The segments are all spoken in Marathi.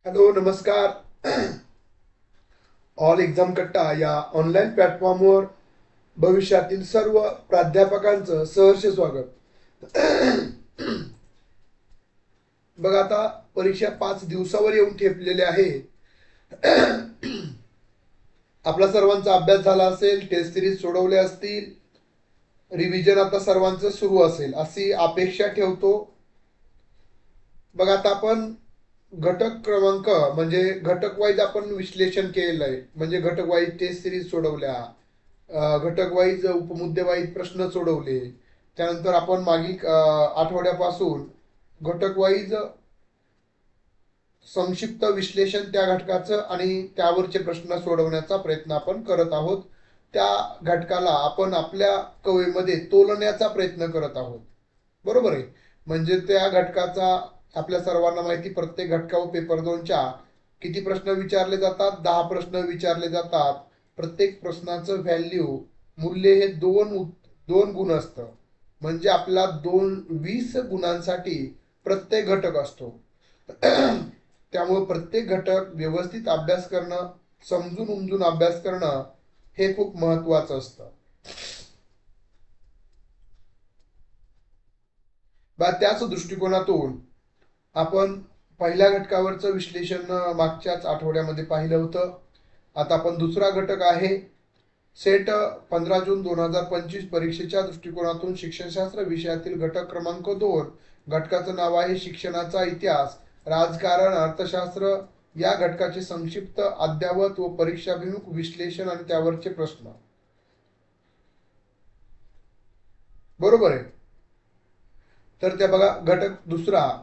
हॅलो नमस्कार. ऑल एक्झाम कट्टा या ऑनलाईन प्लॅटफॉर्मवर भविष्यातील सर्व प्राध्यापकांचं सहर्ष स्वागत. बघा आता परीक्षा 5 दिवसावर येऊन ठेपलेले आहे. आपला सर्वांचा अभ्यास झाला असेल, टेस्ट सिरीज सोडवले असतील, रिव्हिजन आता सर्वांचं सुरू असेल अशी अपेक्षा ठेवतो. बघा आता आपण घटक क्रमांक म्हणजे घटक वाईज आपण विश्लेषण केलेलं आहे. म्हणजे घटक वाईज टेस्ट सिरीज सोडवल्या, घटक वाईज उपमुद्दे वाईज प्रश्न सोडवले. त्यानंतर आपण मागील आठवड्यापासून घटक वाईज संक्षिप्त विश्लेषण त्या घटकाचं आणि त्यावरचे प्रश्न सोडवण्याचा प्रयत्न आपण करत आहोत. त्या घटकाला आपण आपल्या कवेमध्ये तोलण्याचा प्रयत्न करत आहोत. बरोबर आहे. म्हणजे त्या घटकाचा आपल्या सर्वांना माहिती, प्रत्येक घटकावर पेपर 2च्या किती प्रश्न विचारले जातात? 10 प्रश्न विचारले जातात. प्रत्येक प्रश्नाचं व्हॅल्यू मूल्य हे दोन गुण असतं. म्हणजे आपला 20 गुणांसाठी प्रत्येक घटक असतो. त्यामुळे प्रत्येक घटक व्यवस्थित अभ्यास करणं, समजून उमजून अभ्यास करणं हे खूप महत्वाचं असतं. त्याच दृष्टिकोनातून आपण पहिल्या घटकावरचं विश्लेषण मागच्याच आठवड्यामध्ये पाहिलं होतं. आता आपण दुसरा घटक आहे सेट 15 जून 2025 परीक्षेच्या दृष्टिकोनातून शिक्षणशास्त्र विषयातील घटक क्रमांक 2. घटकाचं नाव आहे शिक्षणाचा इतिहास, राजकारण, अर्थशास्त्र. या घटकाचे संक्षिप्त, अद्ययावत व परीक्षाभिमुख विश्लेषण आणि त्यावरचे प्रश्न. बरोबर आहे. तर त्या बघा घटक दुसरा,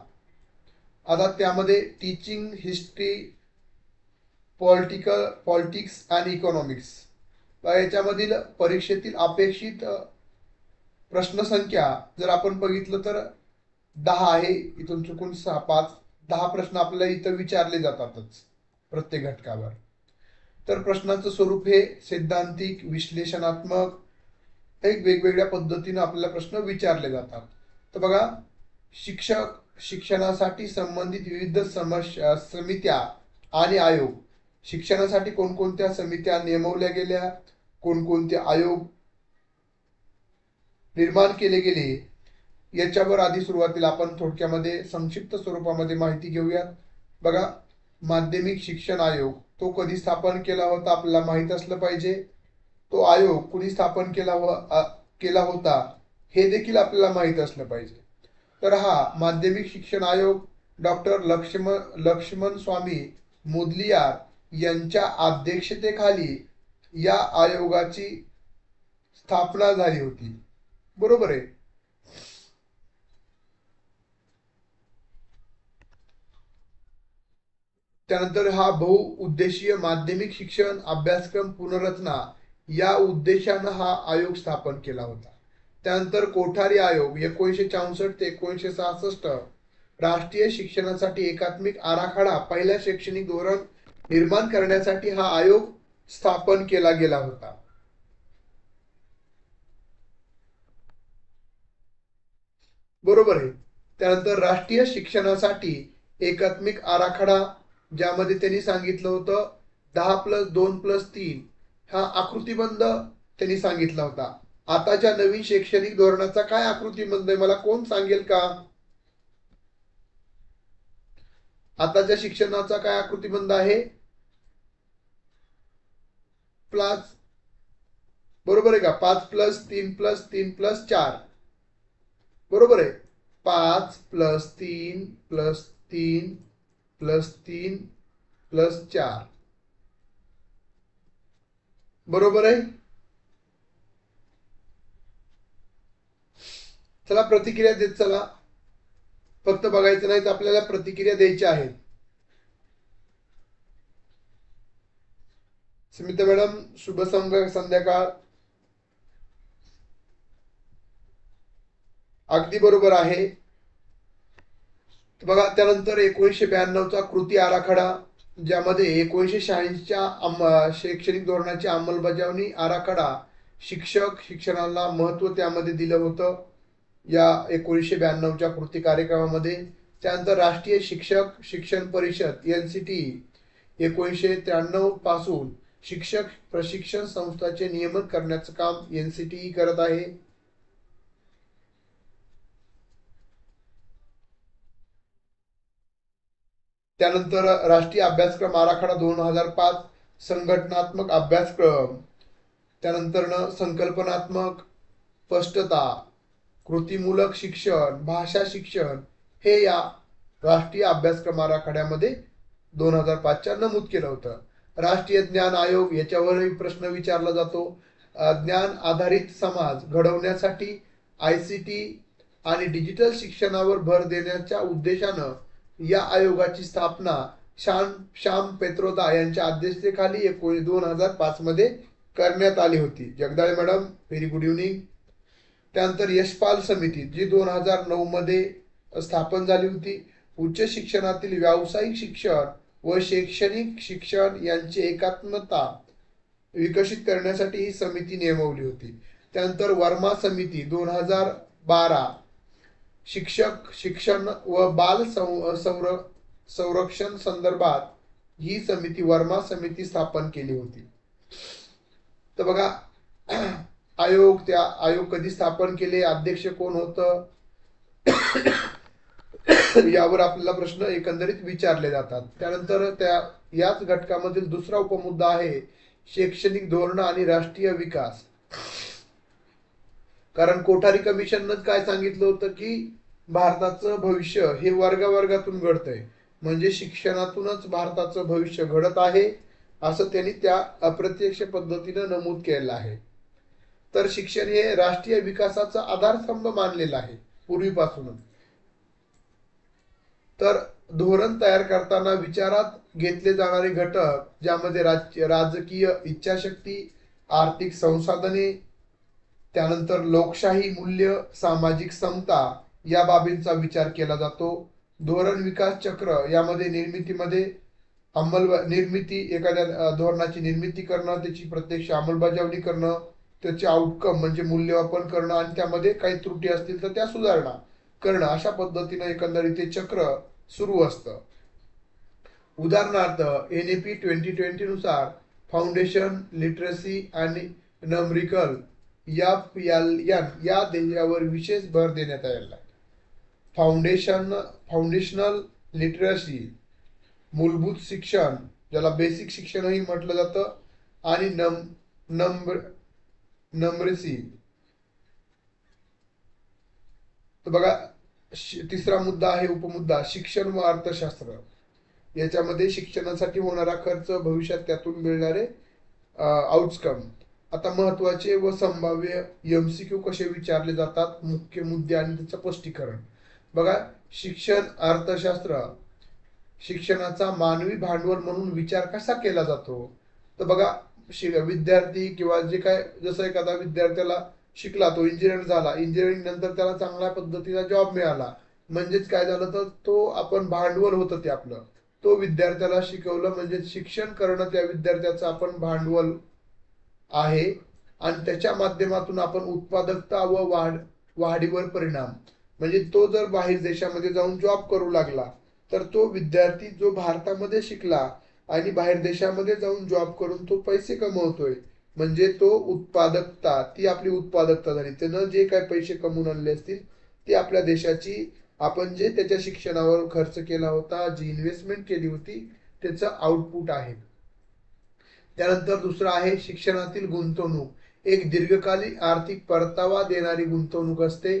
आता त्यामध्ये टीचिंग, हिस्ट्री, पॉलिटिक्स आणि इकॉनॉमिक्स याच्यामधील परीक्षेतील अपेक्षित प्रश्नसंख्या जर आपण बघितलं तर 10 आहे. इथून चुकून 10 प्रश्न आपल्याला इथं विचारले जातातच प्रत्येक घटकावर. तर प्रश्नाचं स्वरूप हे सैद्धांतिक, विश्लेषणात्मक, एक वेगवेगळ्या पद्धतीने आपल्याला प्रश्न विचारले जातात. तर बघा, शिक्षणासाठी संबंधित विविध समित्या आणि आयोग. शिक्षणासाठी कोणकोणत्या समित्या नेमवल्या गेल्या, कोणकोणते आयोग निर्माण केले गेले, याच्यावर आधी सुरुवातीला आपण थोडक्यामध्ये संक्षिप्त स्वरूपामध्ये माहिती घेऊयात. बघा, माध्यमिक शिक्षण आयोग तो कधी स्थापन केला होता आपल्याला माहित असलं पाहिजे. तो आयोग कुणी स्थापन केला होता हे देखील आपल्याला माहित असलं पाहिजे. तर हा माध्यमिक शिक्षण आयोग डॉक्टर लक्ष्मण स्वामी मुदलियार यांच्या अध्यक्षतेखाली या आयोगाची स्थापना झाली होती. बरोबर आहे. त्यानंतर हा बहुउद्देशीय माध्यमिक शिक्षण अभ्यासक्रम पुनर्रचना या उद्देशानं हा आयोग स्थापन केला होता. त्यानंतर कोठारी आयोग 1964 ते 1966 राष्ट्रीय शिक्षणासाठी एकात्मिक आराखडा, पहिल्या शैक्षणिक धोरण निर्माण करण्यासाठी हा आयोग स्थापन केला गेला होता. बरोबर आहे. त्यानंतर राष्ट्रीय शिक्षणासाठी एकात्मिक आराखडा, ज्यामध्ये त्यांनी सांगितलं होतं 10+2+3 हा आकृतीबंध त्यांनी सांगितला होता. आताच्या नवीन शैक्षणिक धोरणाचा काय आकृतीबंध आहे, मला कोण सांगेल का? आताच्या शिक्षणाचा काय आकृतीबंध आहे? प्लस, बरोबर आहे का? 5+3+3+4 बरोबर आहे. 5+3+3+3+4 बरोबर आहे. चला प्रतिक्रिया देत चला. फक्त बघायचं नाही तर आपल्याला प्रतिक्रिया द्यायच्या आहेत. स्मिता मॅडम, शुभ संध्याकाळ. अगदी बरोबर आहे. बघा, त्यानंतर 1992चा कृती आराखडा, ज्यामध्ये 1986च्या शैक्षणिक धोरणाची अंमलबजावणी आराखडा, शिक्षणाला महत्व त्यामध्ये दिलं होतं या 1992च्या कृती कार्यक्रमामध्ये. त्यानंतर राष्ट्रीय शिक्षक शिक्षण परिषद NCT 1993 पासून शिक्षक प्रशिक्षण संस्थांचे नियमन करण्याचं काम NCT करत आहे. त्यानंतर राष्ट्रीय अभ्यासक्रम आराखडा 2005 संघटनात्मक अभ्यासक्रम, त्यानंतर संकल्पनात्मक स्पष्टता, कृतीमूलक शिक्षण, भाषा शिक्षण हे या राष्ट्रीय अभ्यासक्रम आराखड्यामध्ये 2005च्या नमूद केलं होतं. राष्ट्रीय ज्ञान आयोग याच्यावरही प्रश्न विचारला जातो. ज्ञान आधारित समाज घडवण्यासाठी ICT आणि डिजिटल शिक्षणावर भर देण्याच्या उद्देशानं या आयोगाची स्थापना श्याम पेत्रोदा यांच्या अध्यक्षतेखाली 2005 मध्ये करण्यात आली होती. Jagdale madam, very good evening. त्यानंतर यशपाल समिती जी 2009 मध्ये स्थापन झाली होती. उच्च शिक्षणातील व्यावसायिक शिक्षण व शैक्षणिक शिक्षण यांची एकात्मता विकसित करण्यासाठी ही समिती नेमवली होती. त्यानंतर वर्मा समिती 2012 शिक्षक शिक्षण व बाल संरक्षण संदर्भात ही समिती वर्मा समिती स्थापन केली होती. तर बघा आयोग कधी स्थापन केले, अध्यक्ष कोण होतं यावर आपल्याला प्रश्न एकंदरीत विचारले जातात. त्यानंतर याच घटकामधील दुसरा उपमुद्दा आहे शैक्षणिक धोरण आणि राष्ट्रीय विकास. कारण कोठारी कमिशननं काय सांगितलं होतं की भारताचं भविष्य हे वर्गावर्गातून घडतंय, म्हणजे शिक्षणातूनच भारताचं भविष्य घडत आहे असं त्यांनी त्या अप्रत्यक्ष पद्धतीनं नमूद केलेलं आहे. तर शिक्षण हे राष्ट्रीय विकासाचा आधारस्तंभ मानलेला आहे पूर्वीपासूनच. तर धोरण तयार करताना विचारात घेतले जाणारे घटक ज्यामध्ये राजकीय इच्छाशक्ती, आर्थिक संसाधने, त्यानंतर लोकशाही मूल्य, सामाजिक समता या बाबींचा विचार केला जातो. धोरण विकास चक्र यामध्ये एखाद्या धोरणाची निर्मिती करणं, त्याची प्रत्यक्ष अंमलबजावणी करणं, त्याचे आउटकम म्हणजे मूल्यमापन करणं आणि त्यामध्ये काही त्रुटी असतील तर त्या सुधारणा करणं, अशा पद्धतीने एकंदरीत ते चक्र सुरू असतं. उदाहरणार्थ NEP 2020 नुसार फाउंडेशन लिटरसी आणि नंबरिकल या ध्येयावर विशेष भर देण्यात आलेला आहे. फाउंडेशनल लिटरसी मूलभूत शिक्षण ज्याला बेसिक शिक्षणही म्हटलं जातं आणि नंबरेसी. तर बघा तिसरा मुद्दा आहे उपमुद्दा शिक्षण व अर्थशास्त्र. याच्यामध्ये शिक्षणासाठी होणारा खर्च, भविष्यात त्यातून मिळणारे आउटकम. आता महत्वाचे व संभाव्य MCQ कसे विचारले जातात, मुख्य मुद्दे आणि त्याचं स्पष्टीकरण. बघा शिक्षण अर्थशास्त्र शिक्षणाचा मानवी भांडवल म्हणून विचार कसा केला जातो. तर बघा विद्यार्थी किंवा जे काय, जसं एखादा विद्यार्थ्याला शिकला, तो इंजिनियर झाला, इंजिनिअरिंग नंतर त्याला चांगल्या पद्धतीचा जॉब मिळाला, म्हणजेच काय झालं तर तो आपण भांडवल होतं ते आपलं, तो विद्यार्थ्याला शिकवलं म्हणजे शिक्षण करणं त्या विद्यार्थ्याचं आपण भांडवल आहे आणि त्याच्या माध्यमातून आपण उत्पादकता व वाढीवर परिणाम, म्हणजे तो जर बाहेर देशामध्ये जाऊन जॉब करू लागला तर तो विद्यार्थी जो भारतामध्ये शिकला आणि बाहेर देशामध्ये जाऊन जॉब करून तो पैसे कमवतोय, म्हणजे तो उत्पादकता, ती आपली उत्पादकता झाली. त्यानं जे काय पैसे कमवून आणले असतील ते आपल्या देशाची, आपण जे त्याच्या शिक्षणावर खर्च केला होता, जी इन्व्हेस्टमेंट केली होती, त्याचं आउटपुट आहे. त्यानंतर दुसरं आहे शिक्षणातील गुंतवणूक. एक दीर्घकालीन आर्थिक परतावा देणारी गुंतवणूक असते,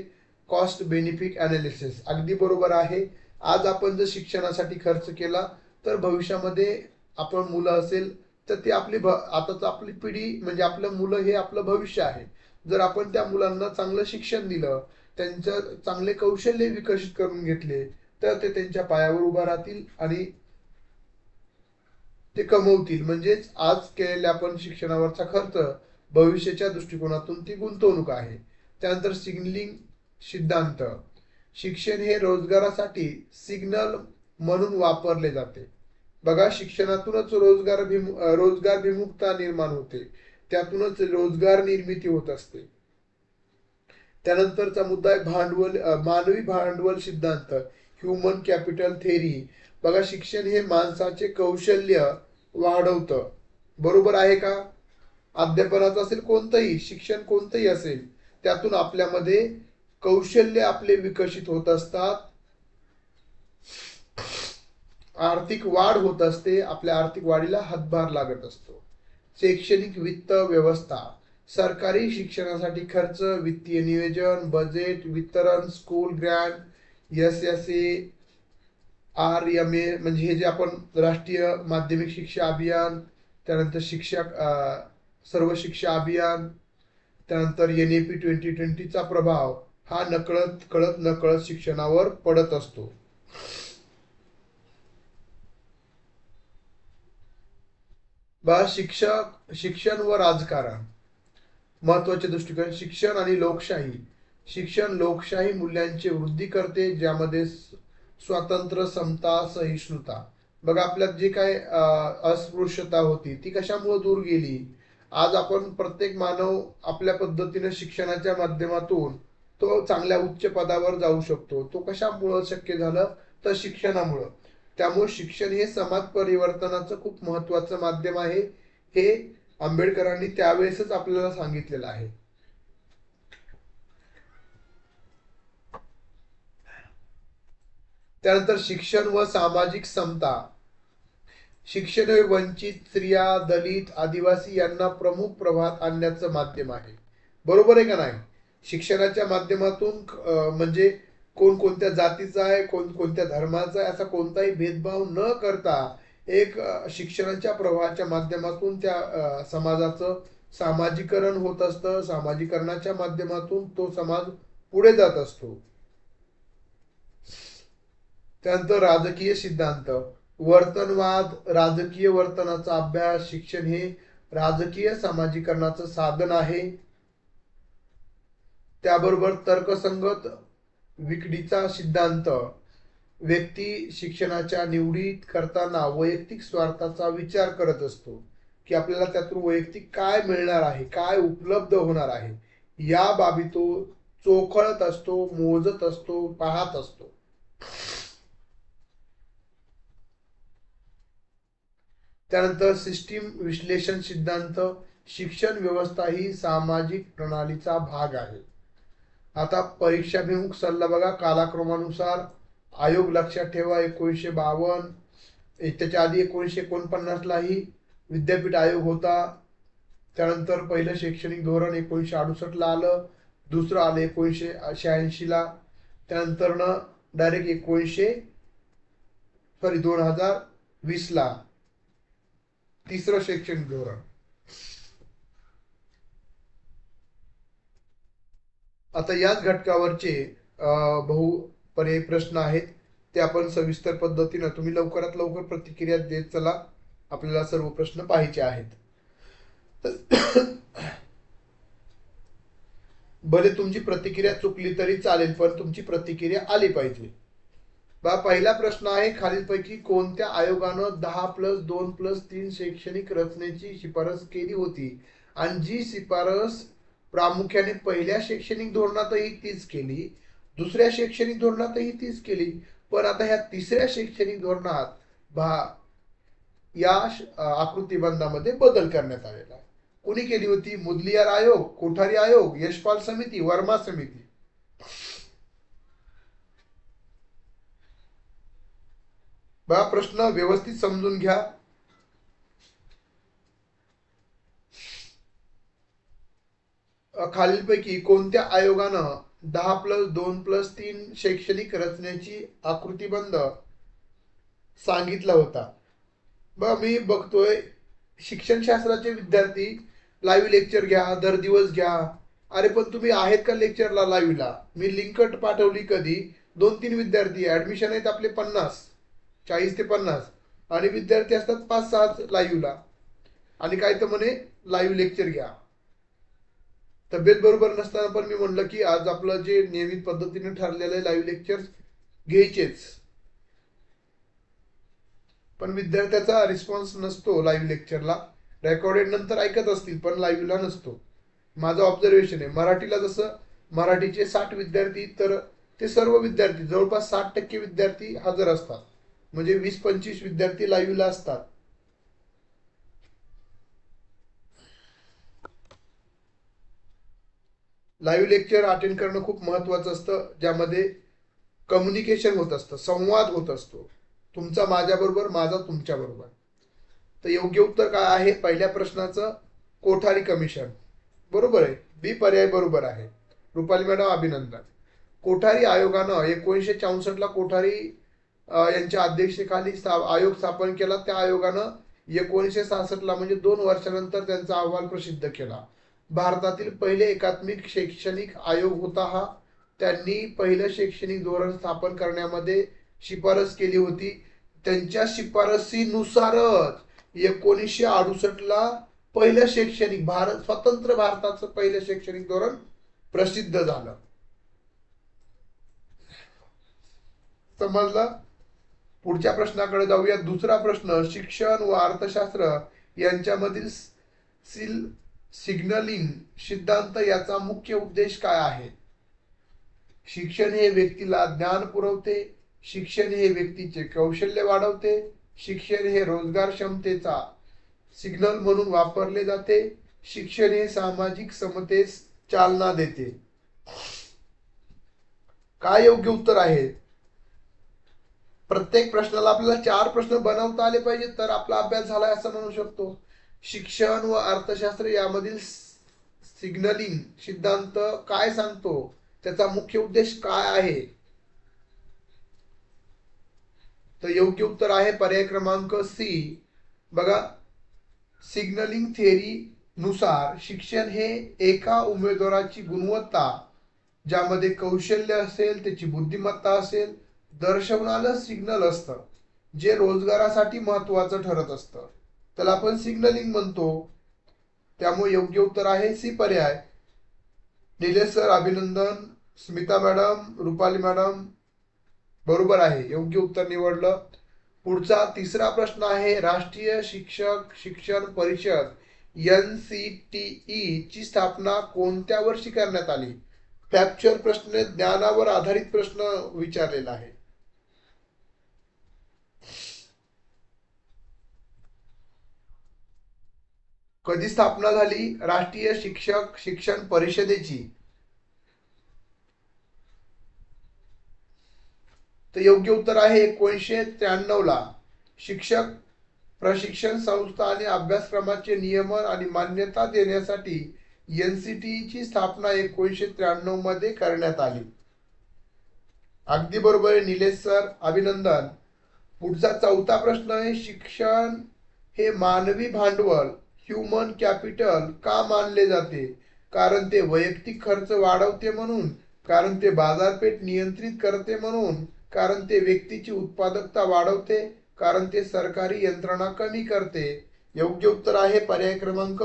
कॉस्ट बेनिफिट अनालिसिस. अगदी बरोबर आहे. आज आपण जर शिक्षणासाठी खर्च केला तर भविष्यामध्ये आपण मुलं असेल तर ते आताच आपली पिढी म्हणजे आपलं मुलं हे आपलं भविष्य आहे. जर आपण त्या मुलांना चांगलं शिक्षण दिलं, त्यांचं चांगले कौशल्य विकसित करून घेतले तर ते त्यांच्या पायावर उभा राहतील आणि ते कमवतील. म्हणजेच आज केलेल्या आपण शिक्षणावरचा खर्च भविष्याच्या दृष्टिकोनातून ती गुंतवणूक आहे. त्यानंतर सिग्नलिंग सिद्धांत. शिक्षण हे रोजगारासाठी सिग्नल म्हणून वापरले जाते. बघा शिक्षणातूनच रोजगारभिमुखता निर्माण होते, त्यातूनच रोजगार निर्मिती होत असते. त्यानंतरचा मुद्दा आहे मानवी भांडवल सिद्धांत. Human capital theory. बघा, शिक्षण हे माणसाचे कौशल्य वाढवतं. बरोबर आहे का? अध्यापनाचं असेल कोणतंही शिक्षण, कोणतंही असेल, त्यातून आपल्यामध्ये कौशल्य आपले विकसित होत असतात, आर्थिक वाढ होत असते, आपल्या आर्थिक वाढीला हातभार लागत असतो. शैक्षणिक वित्त व्यवस्था, सरकारी शिक्षणासाठी खर्च, वित्तीय नियोजन, बजेट, वितरण, स्कूल ग्रँट, SSA, RMA म्हणजे हे जे आपण राष्ट्रीय माध्यमिक शिक्षा अभियान, त्यानंतर सर्व शिक्षा अभियान, त्यानंतर NAP 2020चा प्रभाव हा नकळत कळत नकळत शिक्षणावर पडत असतो. शिक्षण व राजकारण, महत्वाचे दृष्टिकोन. शिक्षण आणि लोकशाही. शिक्षण लोकशाही मूल्यांचे वृद्धी करते, ज्यामध्ये स्वातंत्र्य, समता, सहिष्णुता. बघा, आपल्यात जे काय अस्पृश्यता होती ती कशामुळे दूर गेली? आज आपण प्रत्येक मानव आपल्या पद्धतीने शिक्षणाच्या माध्यमातून तो चांगल्या उच्च पदावर जाऊ शकतो. तो कशामुळं शक्य झालं? तर शिक्षणामुळं. त्यामुळे शिक्षण हे समाज परिवर्तनाचं खूप महत्वाचं माध्यम आहे, हे आंबेडकरांनी त्यावेळेसच आपल्याला सांगितलेलं आहे. त्यानंतर शिक्षण व सामाजिक समता. शिक्षण हे वंचित, स्त्रिया, दलित, आदिवासी यांना प्रमुख प्रभावात आणण्याचं माध्यम आहे. बरोबर आहे का नाही? शिक्षणाच्या माध्यमातून म्हणजे कोण कोणत्या जातीचा आहे, कोण कोणत्या धर्माचा आहे, असा कोणताही भेदभाव न करता एक शिक्षणाच्या प्रवाहाच्या माध्यमातून त्या समाजाचं सामाजिकरण होत असतं. सामाजिकरणाच्या माध्यमातून तो समाज पुढे जात असतो. त्यानंतर राजकीय सिद्धांत, वर्तनवाद, राजकीय वर्तनाचा अभ्यास. शिक्षण हे राजकीय सामाजिकरणाचं साधन आहे. त्याबरोबर तर्कसंगत विकडीचा सिद्धांत, व्यक्ती शिक्षणाच्या निवडी करताना वैयक्तिक स्वार्थाचा विचार करत असतो, की आपल्याला त्यातून वैयक्तिक काय मिळणार आहे, काय उपलब्ध होणार आहे, या बाबी तो चोखळत असतो, मोजत असतो, पाहत असतो. त्यानंतर सिस्टीम विश्लेषण सिद्धांत, शिक्षण व्यवस्था ही सामाजिक प्रणालीचा भाग आहे. आता परीक्षाभिमुख सल्ला बघा, कालक्रमानुसार आयोग लक्षात ठेवा. 1952, त्याच्या आधी 1949 लाही विद्यापीठ आयोग होता. त्यानंतर पहिलं शैक्षणिक धोरण 1968 ला आलं, दुसरं आलं 1986 ला, त्यानंतर डायरेक्ट 2020 ला तिसरं शैक्षणिक धोरण. आता याच घटकावरचे बहुपर्यायी प्रश्न आहेत, ते आपण सविस्तर पद्धतीने तुम्ही लवकरात लवकर प्रतिक्रिया देत चला. आपल्याला सर्व प्रश्न पाहायचे आहेत. भले तुमची प्रतिक्रिया चुकली तरी चालेल, पण तुमची प्रतिक्रिया आली पाहिजे. पहिला प्रश्न आहे, खालीलपैकी कोणत्या आयोगानं 10+2+3 शैक्षणिक रचनेची शिफारस केली होती? आणि जी शिफारस प्रामुख्याने पहिल्या शैक्षणिक धोरणातही तीच केली, दुसऱ्या शैक्षणिक धोरणातही तीच केली, पण आता ह्या तिसऱ्या शैक्षणिक धोरणात या आकृतीबंधामध्ये बदल करण्यात आलेला आहे. कोणी केली होती? मुदलियार आयोग, कोठारी आयोग, यशपाल समिती, वर्मा समिती. बघा, प्रश्न व्यवस्थित समजून घ्या. खालीलपैकी कोणत्या आयोगानं 10+2+3 शैक्षणिक रचनेची आकृतीबंध सांगितला होता? बघा, मी बघतोय शिक्षणशास्त्राचे विद्यार्थी लाईव्ह लेक्चर घ्या, दर दिवस घ्या. अरे पण तुम्ही आहेत का लेक्चरला, लाईव्हला? मी लिंक पाठवली कधी, 2-3 विद्यार्थी, ऍडमिशन आहेत आपले 40 ते 50, आणि विद्यार्थी असतात 5-6 लाईव्हला, आणि काय तर म्हणे लाईव्ह लेक्चर घ्या. तब्येत बरोबर नसताना पण मी म्हणलं की आज आपलं जे नियमित पद्धतीने ठरलेलं आहे लाईव्ह लेक्चर घ्यायचेच, पण विद्यार्थ्याचा रिस्पॉन्स नसतो लाईव्ह लेक्चरला. रेकॉर्डेड नंतर ऐकत असतील पण लाईव्हला नसतो. माझं ऑब्झर्वेशन आहे. मराठीला जसं मराठीचे 60 विद्यार्थी तर ते सर्व विद्यार्थी जवळपास 60% विद्यार्थी हजर असतात, म्हणजे 20-25 विद्यार्थी लाईव्हला असतात. लाईव्ह लेक्चर अटेंड करणं खूप महत्वाचं असतं, ज्यामध्ये कम्युनिकेशन होत असतं, संवाद होत असतो, तुमचा माझ्याबरोबर, माझा तुमच्याबरोबर. तर योग्य उत्तर काय आहे पहिल्या प्रश्नाचं? कोठारी कमिशन. बरोबर आहे. बी पर्याय बरोबर आहे. रुपाली मॅडम अभिनंदन. कोठारी आयोगानं 1964 कोठारी यांच्या अध्यक्षतेखाली आयोग स्थापन केला. त्या आयोगानं 1966 म्हणजे 2 वर्षानंतर त्यांचा अहवाल प्रसिद्ध केला. भारतातील पहिले एकात्मिक शैक्षणिक आयोग होता हा. त्यांनी पहिलं शैक्षणिक धोरण स्थापन करण्यामध्ये शिफारस केली होती. त्यांच्या शिफारसीनुसारच 1968 पहिलं शैक्षणिक स्वतंत्र भारताचं पहिलं शैक्षणिक धोरण प्रसिद्ध झालं. समजलं? पुढच्या प्रश्नाकडे जाऊया. दुसरा प्रश्न, शिक्षण व अर्थशास्त्र यांच्यामधील सिग्नलिंग सिद्धांत याचा मुख्य उद्देश काय आहे? शिक्षण हे व्यक्तीला ज्ञान पुरवते, शिक्षण हे व्यक्तीचे कौशल्य वाढवते, शिक्षण हे रोजगार क्षमतेचा सिग्नल म्हणून वापरले जाते, शिक्षण हे सामाजिक समतेस चालना देते. काय योग्य उत्तर आहे? प्रत्येक प्रश्नाला आपल्याला 4 प्रश्न बनवता आले पाहिजे तर आपला अभ्यास झालाय असं म्हणू शकतो. शिक्षण व अर्थशास्त्र यामधील सिग्नलिंग सिद्धांत काय सांगतो? त्याचा मुख्य उद्देश काय आहे? तर योग्य उत्तर आहे पर्याय क्रमांक सी. बघा, सिग्नलिंग थिअरी नुसार शिक्षण हे एका उमेदवाराची गुणवत्ता, ज्यामध्ये कौशल्य असेल, त्याची बुद्धिमत्ता असेल, दर्शवणारं सिग्नल असतं, जे रोजगारासाठी महत्वाचं ठरत असतं. त्याला आपण सिग्नलिंग म्हणतो. त्यामुळे योग्य उत्तर आहे सी पर्याय. निलेश सर अभिनंदन. स्मिता मॅडम, रुपाली मॅडम बरोबर आहे, योग्य उत्तर निवडलं. पुढचा तिसरा प्रश्न आहे, राष्ट्रीय शिक्षक शिक्षण परिषद NCTE ची स्थापना कोणत्या वर्षी करण्यात आली? फॅक्चर प्रश्न, ज्ञानावर आधारित प्रश्न विचारलेला आहे. कधी स्थापना झाली राष्ट्रीय शिक्षक शिक्षण परिषदेची? तर योग्य उत्तर आहे 1993 ला. शिक्षक प्रशिक्षण संस्था आणि अभ्यासक्रमाचे नियमन आणि मान्यता देण्यासाठी NCTE ची स्थापना 1993 मध्ये करण्यात आली. अगदी बरोबर आहे निलेश सर, अभिनंदन. पुढचा चौथा प्रश्न आहे, शिक्षण हे मानवी भांडवल ह्युमन कॅपिटल का मानले जाते? कारण ते वैयक्तिक खर्च वाढवते म्हणून, कारण ते बाजारपेठ नियंत्रित करते म्हणून, कारण ते व्यक्तीची उत्पादकता वाढवते, कारण ते सरकारी यंत्रणा कमी करते. योग्य उत्तर आहे पर्याय क्रमांक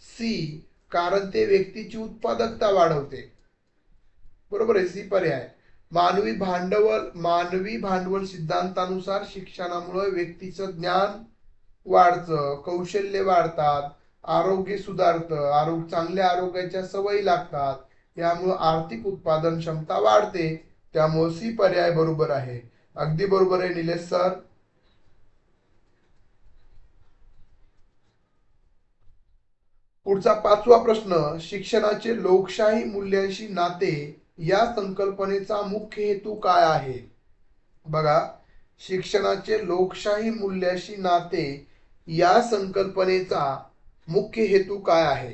सी, कारण ते व्यक्तीची उत्पादकता वाढवते. बरोबर आहे, सी पर्याय. मानवी भांडवल सिद्धांतानुसार शिक्षणामुळे व्यक्तीचं ज्ञान वाढतं, कौशल्य वाढतात, आरोग्य सुधारतं, चांगल्या आरोग्याच्या सवयी लागतात, यामुळे आर्थिक उत्पादन क्षमता वाढते. त्यामुळे सी पर्याय बरोबर आहे. अगदी बरोबर आहे निलेश सर. पुढचा पाचवा प्रश्न, शिक्षणाचे लोकशाही मूल्यांशी नाते या संकल्पनेचा मुख्य हेतू काय आहे? बघा, शिक्षणाचे लोकशाही मूल्याशी नाते या संकल्पनेचा मुख्य हेतू काय आहे?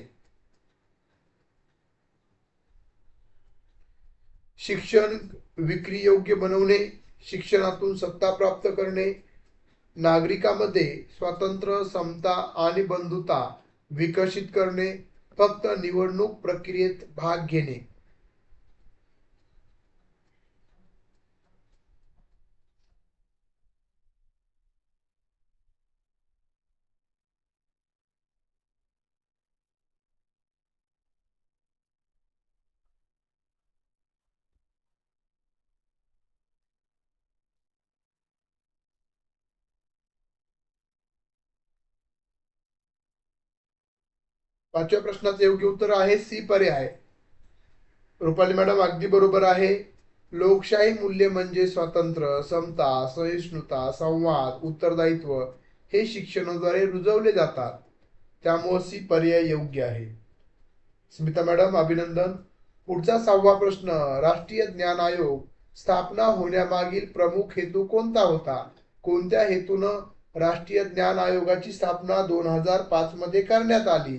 शिक्षण विक्री योग्य बनवणे, शिक्षणातून सत्ता प्राप्त करणे, नागरिकांमध्ये स्वातंत्र्य, समता आणि बंधुता विकसित करणे, फक्त निवडणूक प्रक्रियेत भाग घेणे. पाचव्या प्रश्नाचे योग्य उत्तर आहे सी पर्याय. रुपाली मॅडम अगदी बरोबर आहे. लोकशाही मूल्य म्हणजे स्वातंत्र्य, समता, सहिष्णुता, संवाद, उत्तरदायित्व हे शिक्षणाद्वारे रुजवले जातात. त्यामुळे सी पर्याय योग्य आहे. स्मिता मॅडम अभिनंदन. पुढचा 6वा प्रश्न, राष्ट्रीय ज्ञान आयोग स्थापना होण्यामागील प्रमुख हेतू कोणता होता? कोणत्या हेतूनं राष्ट्रीय ज्ञान आयोगाची स्थापना 2005 मध्ये करण्यात आली?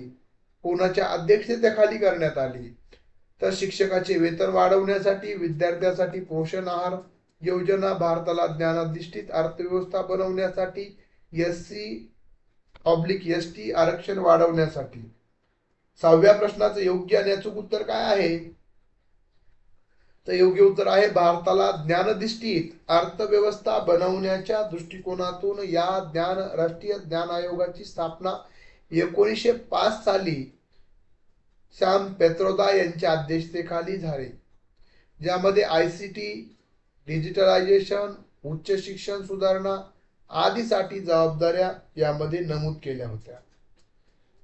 कोणाच्या अध्यक्षतेखाली करण्यात आली? तर शिक्षकाचे वेतन वाढवण्यासाठी, विद्यार्थ्यांसाठी पोषण आहार योजना, भारताला ज्ञानाधिष्ठित अर्थव्यवस्था बनवण्यासाठी, SC/ST आरक्षण वाढवण्यासाठी. 6व्या प्रश्नाचं योग्य आणि अचूक उत्तर काय आहे? तर योग्य उत्तर आहे भारताला ज्ञानाधिष्ठित अर्थव्यवस्था बनवण्याच्या दृष्टिकोनातून या राष्ट्रीय ज्ञान आयोगाची स्थापना 1905 साली सॅम पेत्रोदा यांच्या अध्यक्षतेखाली झाली, ज्यामध्ये ICT, डिजिटलायझेशन, उच्च शिक्षण सुधारणा आदीसाठी जबाबदाऱ्या यामध्ये नमूद केल्या होत्या.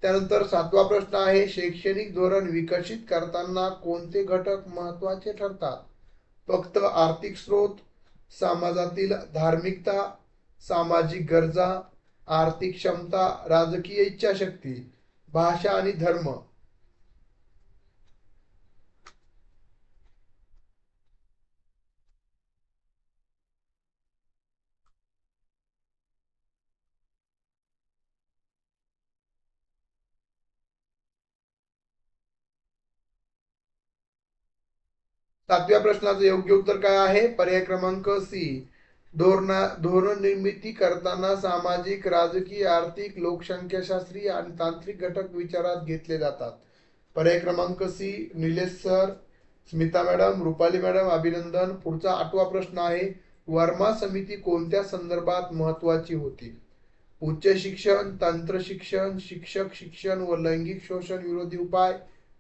त्यानंतर 7वा प्रश्न आहे, शैक्षणिक धोरण विकसित करताना कोणते घटक महत्वाचे ठरतात? फक्त आर्थिक स्रोत, समाजातील धार्मिकता, सामाजिक गरजा, आर्थिक क्षमता, राजकीय इच्छाशक्ती, भाषा आणि धर्म. सातव्या प्रश्नाचं योग्य उत्तर काय आहे? पर्याय क्रमांक सी. धोरण निर्मिती करताना सामाजिक, राजकीय, आर्थिक, लोकसंख्याशास्त्रीय आणि तांत्रिक घटक विचारात घेतले जातात. पर्याय क्रमांक C. Nilesh sir, Smita madam, Rupali madam अभिनंदन. पुढचा 8वा प्रश्न आहे, वर्मा समिती कोणत्या संदर्भात महत्वाची होती? उच्च शिक्षण, तंत्र शिक्षण, शिक्षक शिक्षण व लैंगिक शोषण विरोधी उपाय,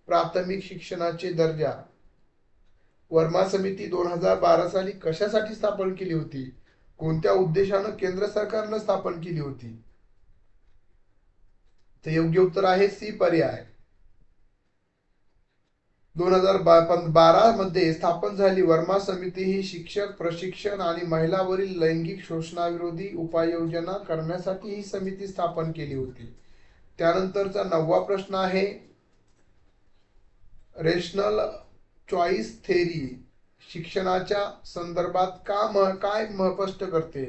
प्राथमिक शिक्षणाचे दर्जा. वर्मा समिती 2012 साली कशासाठी स्थापन केली होती? कोणत्या उद्देशानं केंद्र सरकारनं स्थापन केली होती? तर योग्य उत्तर आहे सी पर्याय. 2012 मध्ये स्थापन झाली वर्मा समिती ही शिक्षक प्रशिक्षण आणि महिलांवरील लैंगिक शोषणाविरोधी उपाययोजना करण्यासाठी ही समिती स्थापन केली होती. त्यानंतरचा 9वा प्रश्न आहे, रेशनल चॉईस थेरी शिक्षणाच्या संदर्भात काय स्पष्ट करते?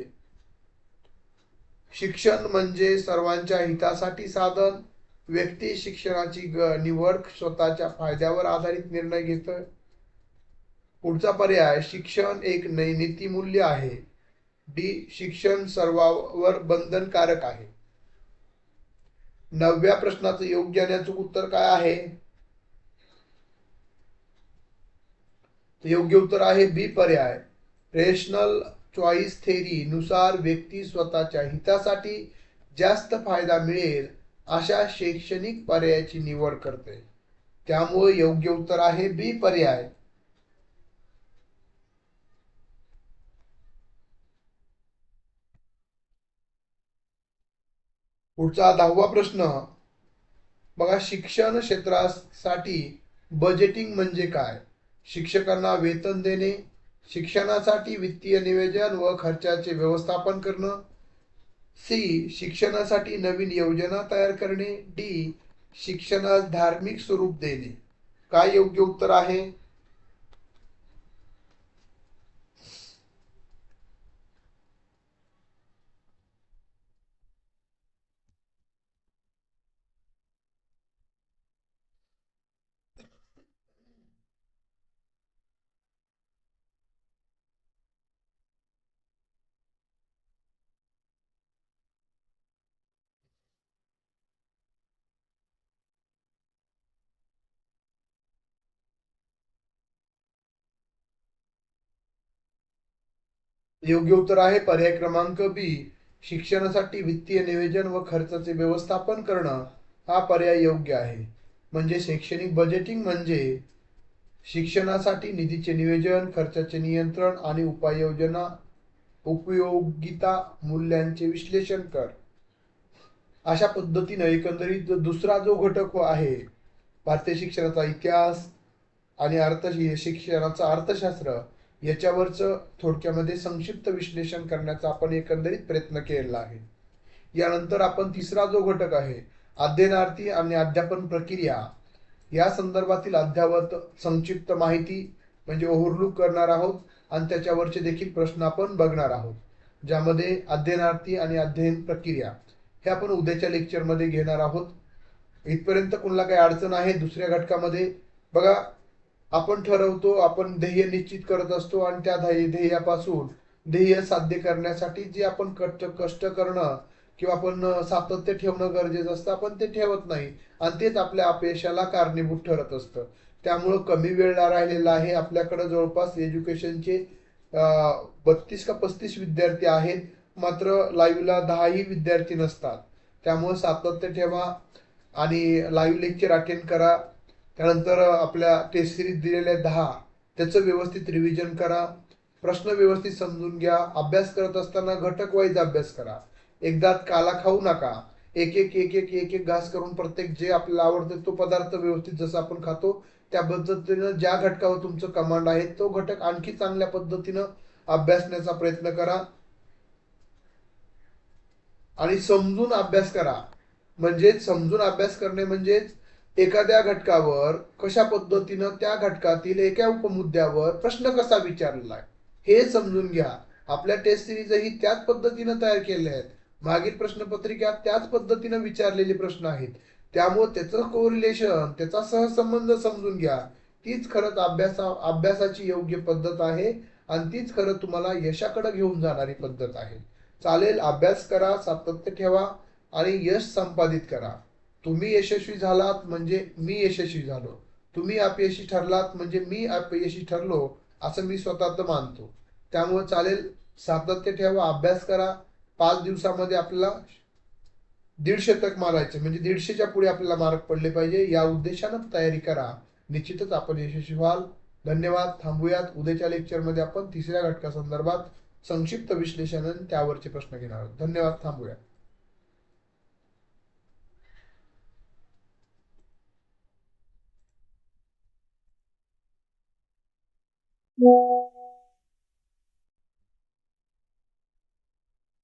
शिक्षण म्हणजे सर्वांच्या हितासाठी साधन. व्यक्ती शिक्षणाची निवड स्वतःच्या फायद्यावर आधारित निर्णय घेतोय. पुढचा पर्याय, शिक्षण एक नीतिमूल्य आहे. डी, शिक्षण सर्वांवर बंधनकारक आहे. 9व्या प्रश्नाचं योग्य आणि अचूक उत्तर काय आहे? योग्य उत्तर आहे बी पर्याय. रेशनल चॉईस थेरी नुसार व्यक्ती स्वतःच्या हितासाठी जास्त फायदा मिळेल अशा शैक्षणिक पर्यायाची निवड करते. त्यामुळे योग्य उत्तर आहे बी पर्याय. पुढचा 10वा प्रश्न बघा, शिक्षण क्षेत्रासाठी बजेटिंग म्हणजे काय? शिक्षकांना वेतन देणे, शिक्षणासाठी वित्तीय नियोजन व खर्चाचे व्यवस्थापन करणं, सी, शिक्षणासाठी नवीन योजना तयार करणे, डी, शिक्षणास धार्मिक स्वरूप देणे. काय योग्य उत्तर आहे? योग्य उत्तर आहे पर्याय क्रमांक बी, शिक्षणासाठी वित्तीय नियोजन व खर्चाचे व्यवस्थापन करणं. हा पर्याय योग्य आहे. म्हणजे शैक्षणिक बजेटिंग म्हणजे शिक्षणासाठी निधीचे नियोजन, खर्चाचे नियंत्रण आणि उपाययोजना, उपयोगिता मूल्यांचे विश्लेषण कर. अशा पद्धतीने एकंदरीत दुसरा जो घटक आहे, भारतीय शिक्षणाचा इतिहास आणि शिक्षणाचा अर्थशास्त्र याच्यावरचं थोडक्यामध्ये संक्षिप्त विश्लेषण करण्याचा आपण एकंदरीत प्रयत्न केलेला आहे. यानंतर आपण तिसरा जो घटक आहे अध्ययनार्थी आणि अध्यापन प्रक्रिया या संदर्भातील अद्ययावत संक्षिप्त माहिती म्हणजे ओव्हरलुक करणार आहोत आणि त्याच्यावरचे देखील प्रश्न आपण बघणार आहोत, ज्यामध्ये अध्ययनार्थी आणि अध्ययन प्रक्रिया हे आपण उद्याच्या लेक्चरमध्ये घेणार आहोत. इथपर्यंत कोणाला काही अडचण आहे दुसऱ्या घटकामध्ये? बघा, आपण ठरवतो, आपण ध्येय निश्चित करत असतो आणि त्या ध्येयापासून ध्येय साध्य करण्यासाठी जे आपण कष्ट करणं किंवा आपण सातत्य ठेवणं गरजेचं असतं, आपण ते ठेवत नाही आणि तेच आपल्या अपयशाला कारणीभूत ठरत असतं. त्यामुळं कमी वेळ राहिलेला आहे. आपल्याकडे जवळपास एज्युकेशनचे 32 का 35 विद्यार्थी आहेत, मात्र लाईव्हला 10ही विद्यार्थी नसतात. त्यामुळे सातत्य ठेवा आणि लाईव्ह लेक्चर अटेंड करा. त्यानंतर आपल्या टेस्ट सिरीज दिलेल्या 10 त्याचं व्यवस्थित रिव्हिजन करा. प्रश्न व्यवस्थित समजून घ्या. अभ्यास करत असताना घटक वाईज अभ्यास करा. एकदा काला खाऊ नका. एक एक एक एक एक एक घास करून प्रत्येक जे आपल्याला आवडतं तो पदार्थ व्यवस्थित जसं आपण खातो त्या पद्धतीनं ज्या घटकावर तुमचं कमांड आहे तो घटक आणखी चांगल्या पद्धतीनं अभ्यासण्याचा प्रयत्न करा आणि समजून अभ्यास करा. म्हणजेच समजून अभ्यास करणे म्हणजेच एखाद्या घटकावर कशा पद्धतीनं त्या घटकातील एका उपमुद्द्यावर प्रश्न कसा विचारलेला आहे हे समजून घ्या. आपल्या टेस्ट सिरीजही त्याच पद्धतीनं तयार केल्या आहेत. मागील प्रश्नपत्रिका त्याच पद्धतीनं विचारलेले प्रश्न आहेत. त्यामुळे त्याचं कोरिलेशन, त्याचा सहसंबंध समजून घ्या. तीच खरंच अभ्यासाची योग्य पद्धत आहे आणि तीच खरं तुम्हाला यशाकडे घेऊन जाणारी पद्धत आहे. चालेल, अभ्यास करा, सातत्य ठेवा आणि यश संपादित करा. तुम्ही यशस्वी झालात म्हणजे मी यशस्वी झालो, तुम्ही अपयशी ठरलात म्हणजे मी अपयशी ठरलो, असं मी स्वतः मानतो. त्यामुळे चालेल, सातत्य ठेवा, अभ्यास करा. 5 दिवसामध्ये आपल्याला 150 मारायचे म्हणजे 150च्या पुढे आपल्याला मार्क पडले पाहिजे. या उद्देशानं तयारी करा. निश्चितच आपण यशस्वी व्हाल. धन्यवाद. थांबूयात. उद्याच्या लेक्चरमध्ये आपण तिसऱ्या घटकासंदर्भात संक्षिप्त विश्लेषण आणि त्यावरचे प्रश्न घेणार आहोत. धन्यवाद. थांबूया.